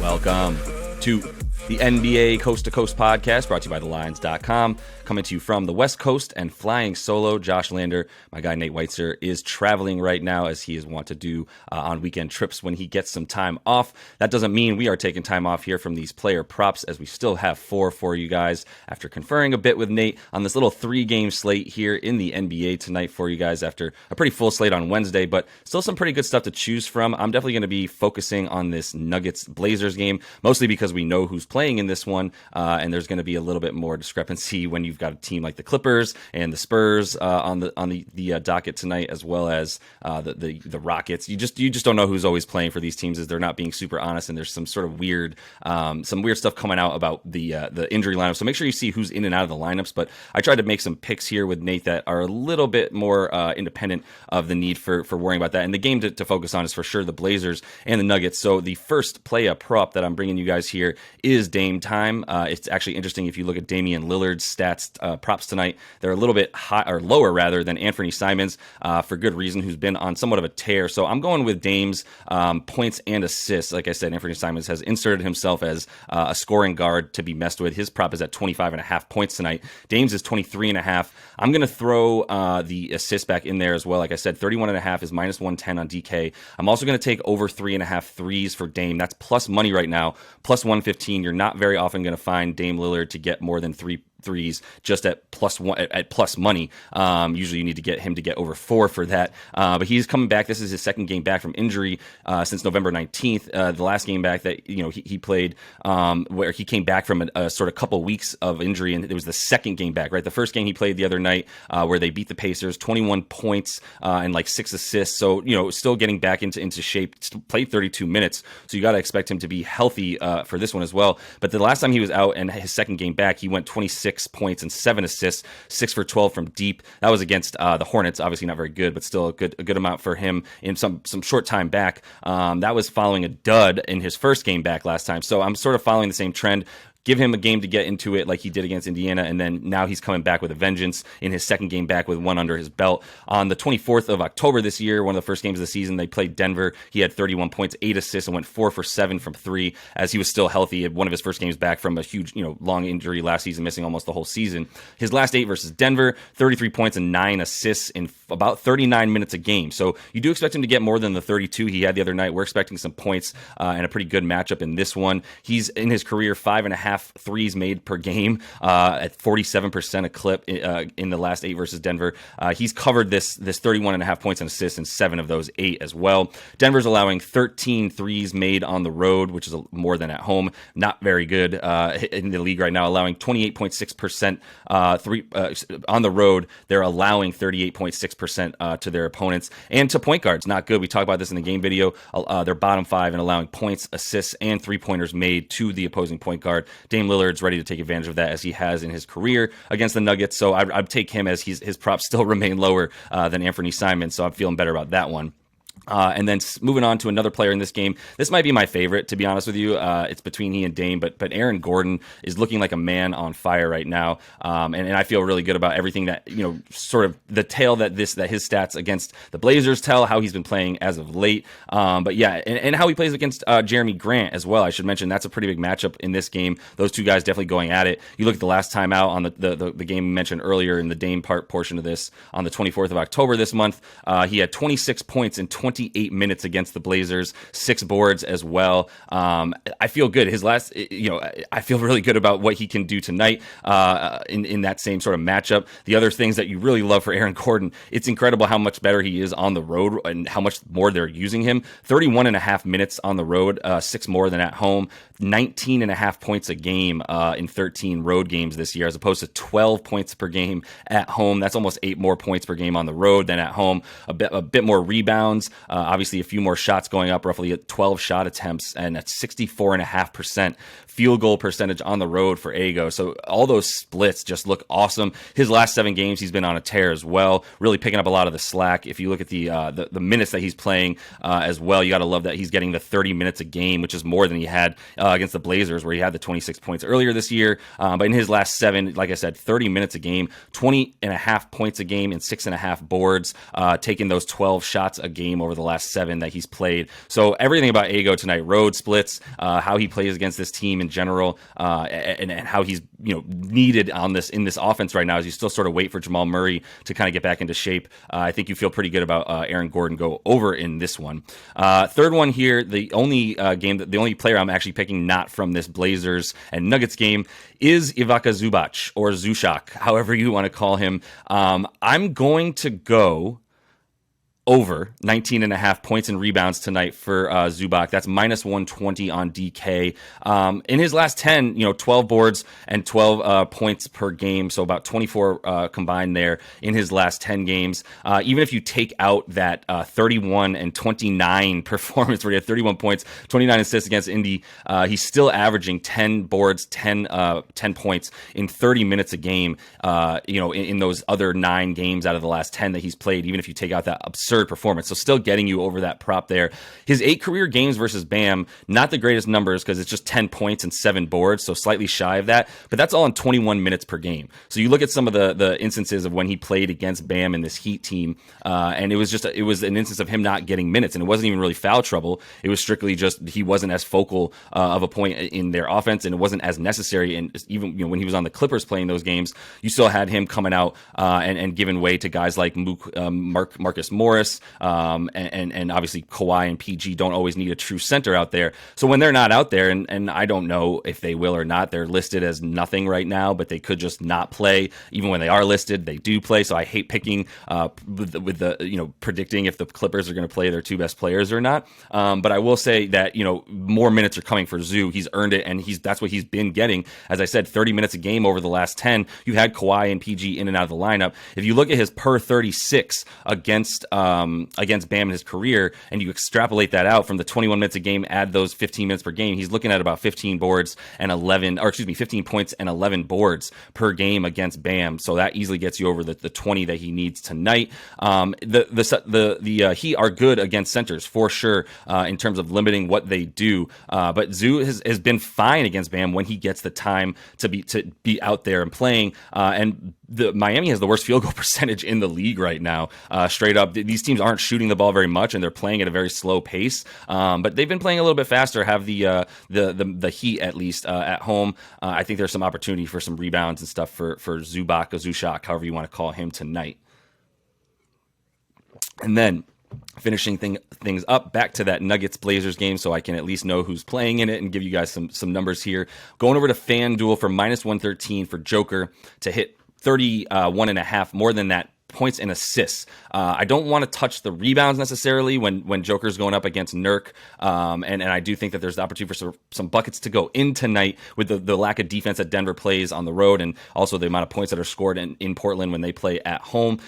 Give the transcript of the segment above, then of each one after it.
Welcome to the NBA Coast to Coast podcast, brought to you by thelines.com. Coming to you from the West Coast and flying solo, Josh Lander. My guy Nate Weitzer is traveling right now, as he is wont to do on weekend trips when he gets some time off. That doesn't mean we are taking time off here from these player props, as we still have 4 for you guys after conferring a bit with Nate on this little 3-game slate here in the NBA tonight for you guys after a pretty full slate on Wednesday, but still some pretty good stuff to choose from. I'm definitely going to be focusing on this Nuggets-Blazers game, mostly because we know who's playing in this one, and there's going to be a little bit more discrepancy when you've got a team like the Clippers and the Spurs on the docket tonight, as well as the Rockets. You just don't know who's always playing for these teams, as they're not being super honest, and there's some sort of weird stuff coming out about the injury lineup. So make sure you see who's in and out of the lineups. But I tried to make some picks here with Nate that are a little bit more independent of the need for worrying about that. And the game to focus on is for sure the Blazers and the Nuggets. So the first play prop that I'm bringing you guys here is Dame time. It's actually interesting if you look at Damian Lillard's stats props tonight. They're a little bit high, or lower rather, than Anthony Simons for good reason, who's been on somewhat of a tear. So I'm going with Dame's points and assists. Like I said, Anthony Simons has inserted himself as a scoring guard to be messed with. His prop is at 25.5 points tonight. Dame's is 23.5. I'm going to throw the assist back in there as well. Like I said, 31.5 is minus 110 on DK. I'm also going to take over 3.5 threes for Dame. That's plus money right now, plus 115. You're not very often going to find Dame Lillard to get more than 3 threes just at plus money. Usually you need to get him to get over 4 for that. But he's coming back. This is his second game back from injury since November 19th. The last game back that he played, where he came back from a sort of couple weeks of injury, and it was the second game back, right? The first game he played the other night, where they beat the Pacers, 21 points and like 6 assists. So still getting back into shape. Played 32 minutes, so you got to expect him to be healthy for this one as well. But the last time he was out and his second game back, he went 26 points and 7 assists, 6 for 12 from deep. That was against the Hornets, obviously not very good, but still a good amount for him in some short time back. That was following a dud in his first game back last time. So I'm sort of following the same trend. Give him a game to get into it like he did against Indiana, and then now he's coming back with a vengeance in his second game back with one under his belt. On the 24th of October this year, one of the first games of the season, they played Denver. He had 31 points, 8 assists, and went 4 for 7 from 3 as he was still healthy. He had one of his first games back from a huge, long injury last season, missing almost the whole season. His last 8 versus Denver, 33 points and 9 assists in about 39 minutes a game. So you do expect him to get more than the 32 he had the other night. We're expecting some points and a pretty good matchup in this one. He's in his career 5.5 threes made per game at 47% a clip in the last 8 versus Denver. He's covered this 31.5 points and assists in 7 of those 8 as well. Denver's allowing 13 threes made on the road, which is more than at home. Not very good in the league right now, allowing 28.6% on the road. They're allowing 38.6% to their opponents and to point guards. Not good. We talked about this in the game video. They're bottom 5 in allowing points, assists, and 3-pointers made to the opposing point guard. Dame Lillard's ready to take advantage of that, as he has in his career against the Nuggets. So I'd take him, as his props still remain lower than Anthony Simons. So I'm feeling better about that one. And then moving on to another player in this game. This might be my favorite, to be honest with you. It's between he and Dame, but Aaron Gordon is looking like a man on fire right now. And I feel really good about everything that, sort of the tale that his stats against the Blazers tell, how he's been playing as of late. But yeah, and how he plays against Jeremy Grant as well. I should mention that's a pretty big matchup in this game. Those two guys definitely going at it. You look at the last time out on the game mentioned earlier in the Dame portion of this on the 24th of October this month. He had 26 points in 28 minutes against the Blazers, 6 boards as well. I feel good. His last, I feel really good about what he can do tonight in that same sort of matchup. The other things that you really love for Aaron Gordon, it's incredible how much better he is on the road and how much more they're using him. 31.5 minutes on the road, 6 more than at home. 19.5 points a game in 13 road games this year, as opposed to 12 points per game at home. That's almost 8 more points per game on the road than at home. A bit more rebounds, obviously a few more shots going up, roughly at 12 shot attempts, and at 64.5% field goal percentage on the road for Ago. So all those splits just look awesome. His last 7 games, he's been on a tear as well, really picking up a lot of the slack. If you look at the minutes that he's playing as well, you got to love that he's getting the 30 minutes a game, which is more than he had against the Blazers, where he had the 26 points earlier this year. But in his last 7, like I said, 30 minutes a game, 20.5 points a game, and 6.5 boards, taking those 12 shots a game over the last 7 that he's played. So everything about Ago tonight, road splits, how he plays against this team in general, and how he's needed in this offense right now as you still sort of wait for Jamal Murray to kind of get back into shape. I think you feel pretty good about Aaron Gordon go over in this one. Third one here, the only the only player I'm actually picking not from this Blazers and Nuggets game is Ivica Zubac, or Zubac, however you want to call him. I'm going to go over 19.5 points and rebounds tonight for Zubac. That's minus 120 on DK. In his last 10, 12 boards and 12 points per game, so about 24 combined there in his last 10 games. Even if you take out that 31 and 29 performance where he had 31 points, 29 assists against Indy, he's still averaging 10 boards, 10 points in 30 minutes a game, in those other 9 games out of the last 10 that he's played, even if you take out that absurd performance. So still getting you over that prop there. His 8 career games versus Bam, not the greatest numbers because it's just 10 points and 7 boards, so slightly shy of that, but that's all in 21 minutes per game. So you look at some of the instances of when he played against Bam in this Heat team, and it was an instance of him not getting minutes, and it wasn't even really foul trouble. It was strictly just he wasn't as focal of a point in their offense, and it wasn't as necessary. And even when he was on the Clippers playing those games, you still had him coming out and giving way to guys like Marcus Morris, and obviously Kawhi and PG don't always need a true center out there. So when they're not out there, and I don't know if they will or not, they're listed as nothing right now, but they could just not play. Even when they are listed, they do play. So I hate picking with the predicting if the Clippers are going to play their 2 best players or not. But I will say that more minutes are coming for Zoo. He's earned it, and that's what he's been getting. As I said, 30 minutes a game over the last 10. You had Kawhi and PG in and out of the lineup. If you look at his per 36 against Bam in his career, and you extrapolate that out from the 21 minutes a game, add those 15 minutes per game, he's looking at about 15 points and 11 boards per game against Bam. So that easily gets you over the 20 that he needs tonight. The Heat are good against centers for sure in terms of limiting what they do. But Zoo has been fine against Bam when he gets the time to be out there and playing. And Miami has the worst field goal percentage in the league right now. Straight up, these teams aren't shooting the ball very much, and they're playing at a very slow pace. But they've been playing a little bit faster. Have the Heat at least at home. I think there's some opportunity for some rebounds and stuff for Zubac or Zushak, however you want to call him tonight. And then finishing things up, back to that Nuggets-Blazers game so I can at least know who's playing in it and give you guys some numbers here. Going over to FanDuel for minus 113 for Joker to hit 31.5, more than that, points and assists. I don't want to touch the rebounds necessarily when Joker's going up against Nurk, and I do think that there's the opportunity for some buckets to go in tonight with the lack of defense that Denver plays on the road, and also the amount of points that are scored in Portland when they play at home.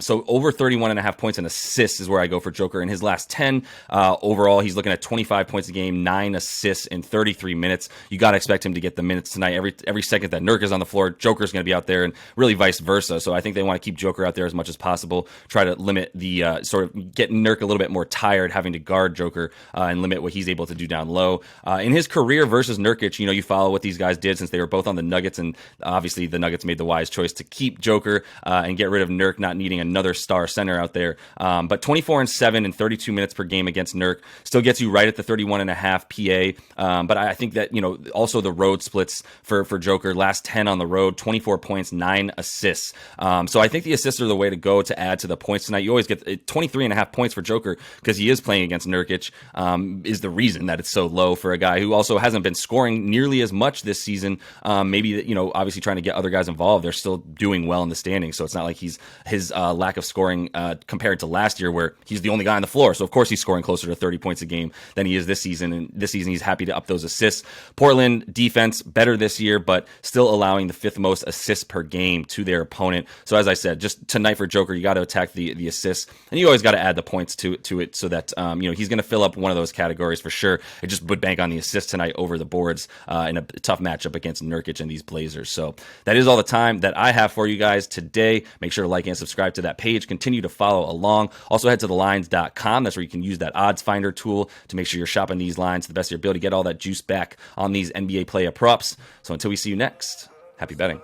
So over 31.5 points and assists is where I go for Joker. In his last 10 overall, he's looking at 25 points a game, 9 assists in 33 minutes. You got to expect him to get the minutes tonight. Every second that Nurk is on the floor, Joker's going to be out there, and really vice versa. So I think they want to keep Joker out there as much as possible, try to limit the sort of get Nurk a little bit more tired having to guard Joker and limit what he's able to do down low. In his career versus Nurkic, you follow what these guys did since they were both on the Nuggets, and obviously the Nuggets made the wise choice to keep Joker and get rid of Nurk, not needing another star center out there. But 24-7 in 32 minutes per game against Nurk still gets you right at the 31.5 PA. But I think that, also the road splits for Joker, last 10 on the road, 24 points, 9 assists. So I think the assists are the way to go to add to the points tonight. You always get 23.5 points for Joker because he is playing against Nurkic, is the reason that it's so low for a guy who also hasn't been scoring nearly as much this season. Maybe, obviously trying to get other guys involved. They're still doing well in the standings, so it's not like his lack of scoring compared to last year where he's the only guy on the floor. So of course he's scoring closer to 30 points a game than he is this season, and this season he's happy to up those assists. Portland defense better this year, but still allowing the 5th most assists per game to their opponent. So as I said, just tonight for Joker, you got to attack the assists, and you always got to add the points to it so that he's going to fill up one of those categories for sure. I just would bank on the assists tonight over the boards in a tough matchup against Nurkic and these Blazers. So that is all the time that I have for you guys today. Make sure to like and subscribe to that page. Continue to follow along. Also head to thelines.com. That's where you can use that odds finder tool to make sure you're shopping these lines to the best of your ability, get all that juice back on these NBA player props. So until we see you next, happy betting.